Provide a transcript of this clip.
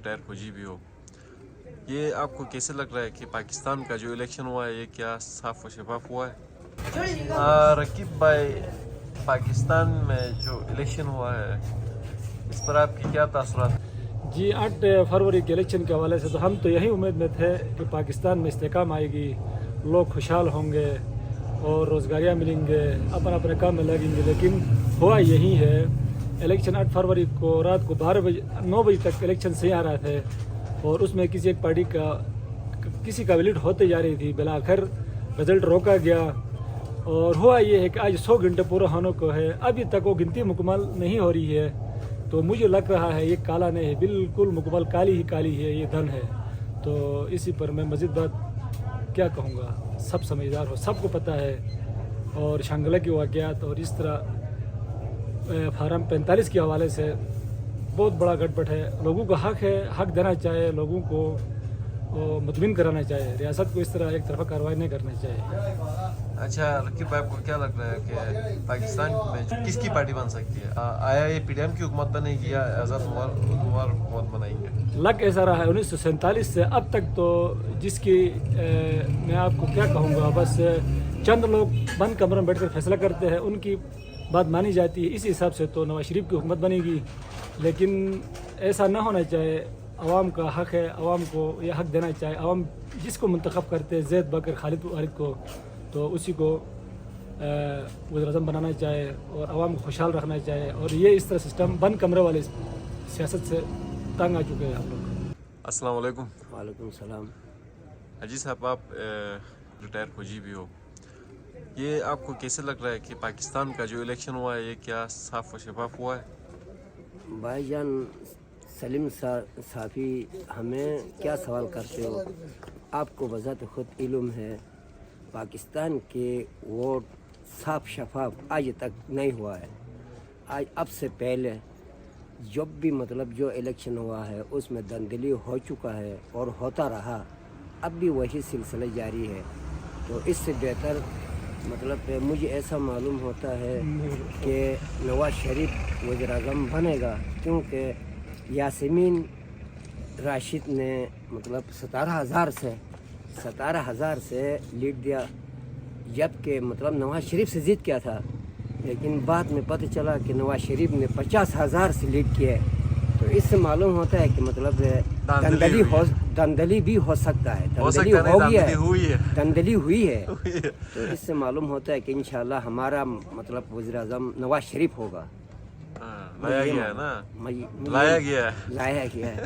Retire فوجی بھی ہو، یہ آپ کو کیسے لگ رہا ہے کہ پاکستان کا جو الیکشن ہوا ہے یہ کیا صاف و شفاف ہوا ہے؟ رقیب بھائی، پاکستان میں جو الیکشن ہوا ہے اس پر آپ کی کیا تاثرات ہیں؟ جی 8 فروری کے الیکشن کے حوالے سے تو ہم تو یہی امید میں تھے کہ پاکستان میں استحکام آئے گی، لوگ خوشحال ہوں گے اور روزگاریاں ملیں گے، اپنا اپنے کام میں لگیں گے، لیکن ہوا یہی ہے۔ الیکشن 8 فروری کو رات کو 9 بجے تک الیکشن سے آ رہا تھے اور اس میں کسی ایک پارٹی کسی کا لیڈ ہوتے جا رہی تھی، بالآخر رزلٹ روکا گیا اور ہوا یہ ہے کہ آج 100 گھنٹے پورا ہونے کو ہے، ابھی تک وہ گنتی مکمل نہیں ہو رہی ہے۔ تو مجھے لگ رہا ہے یہ کالا نہیں ہے، بالکل مکمل کالی ہی کالی ہے، یہ دھن ہے۔ تو اسی پر میں مزید بات کیا کہوں گا، سب سمجھدار ہو، سب کو پتہ ہے، اور شانگلہ کے واقعات اور اس طرح فارم 45 کے حوالے سے بہت بڑا گڑبڑ ہے۔ لوگوں کا حق ہے، حق دینا چاہے، لوگوں کو مطمئن کرانا چاہے، ریاست کو اس طرح ایک طرفہ کارروائی نہیں کرنا چاہیے۔ اچھا رقیب بھائی، آپ کو کیا لگ رہا ہے کہ پاکستان میں کس کی پارٹی بن سکتی ہے؟ آیا یہ پی ڈی ایم کی حکومت بنے گی یا آزاد عمر حکومت بنائیں گے؟ لگ ایسا رہا ہے 1947 سے اب تک، تو جس کی میں آپ کو کیا کہوں گا، بس چند لوگ بند کمرے میں بیٹھ کر فیصلہ کرتے ہیں، ان کی بات مانی جاتی ہے۔ اسی حساب سے تو نواز شریف کی حکومت بنے گی، لیکن ایسا نہ ہونا چاہے۔ عوام کا حق ہے، عوام کو یہ حق دینا چاہے، عوام جس کو منتخب کرتے ہیں، زید بکر خالد والد کو، تو اسی کو وزیر اعظم بنانا چاہے اور عوام کو خوشحال رکھنا چاہے۔ اور یہ اس طرح سسٹم بند کمرے والے سیاست سے تنگ آ چکے ہیں ہم لوگ۔ السلام علیکم۔ وعلیکم السلام۔ اجی صاحب، آپ ریٹائر فوجی بھی ہو، یہ آپ کو کیسے لگ رہا ہے کہ پاکستان کا جو الیکشن ہوا ہے یہ کیا صاف و شفاف ہوا ہے؟ بھائی جان سلیم صافی، ہمیں کیا سوال کرتے ہو؟ آپ کو بذات خود علم ہے پاکستان کے ووٹ صاف شفاف آج تک نہیں ہوا ہے۔ آج اب سے پہلے جب بھی جو الیکشن ہوا ہے اس میں دھاندلی ہو چکا ہے اور ہوتا رہا، اب بھی وہی سلسلہ جاری ہے۔ تو اس سے بہتر مجھے ایسا معلوم ہوتا ہے کہ نواز شریف وزیر اعظم بنے گا، کیونکہ یاسمین راشد نے 17,000 سے لیڈ دیا، جبکہ نواز شریف سے جیت کیا تھا، لیکن بعد میں پتہ چلا کہ نواز شریف نے 50,000 سے لیڈ کیا ہے۔ تو اس سے معلوم ہوتا ہے کہ دھاندلی بھی ہو سکتا ہے، دھاندلی ہوئی ہے۔ تو اس سے معلوم ہوتا ہے کہ انشاءاللہ ہمارا وزیر اعظم نواز شریف ہوگا۔ لایا گیا ہے نا، لایا گیا ہے۔